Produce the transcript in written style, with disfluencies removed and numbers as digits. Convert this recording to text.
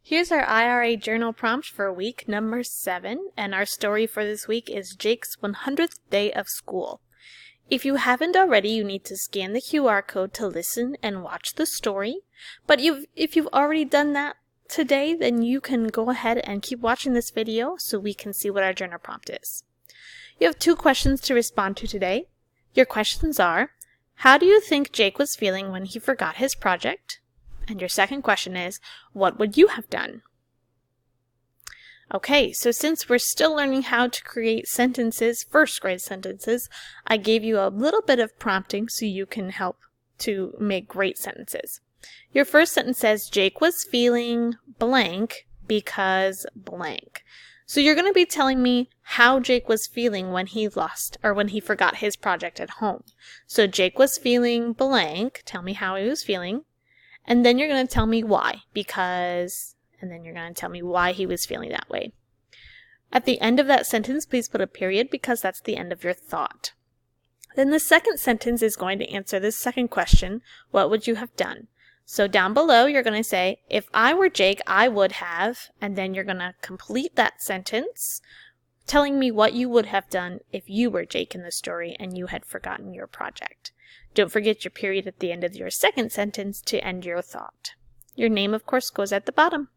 Here's our IRA journal prompt for week number 7, and our story for this week is Jake's 100th day of school. If you haven't already, you need to scan the QR code to listen and watch the story. But if you've already done that today, then you can go ahead and keep watching this video so we can see what our journal prompt is. You have 2 questions to respond to today. Your questions are, how do you think Jake was feeling when he forgot his project? And your second question is, what would you have done? Okay, so since we're still learning how to create sentences, first grade sentences, I gave you a little bit of prompting so you can help to make great sentences. Your first sentence says, Jake was feeling blank because blank. So you're going to be telling me how Jake was feeling when he forgot his project at home. So Jake was feeling blank. Tell me how he was feeling. And then you're going to tell me why, and then you're going to tell me why he was feeling that way. At the end of that sentence, please put a period because that's the end of your thought. Then the second sentence is going to answer this second question, what would you have done? So down below, you're going to say, if I were Jake, I would have, and then you're going to complete that sentence, telling me what you would have done if you were Jake in the story and you had forgotten your project. Don't forget your period at the end of your second sentence to end your thought. Your name, of course, goes at the bottom.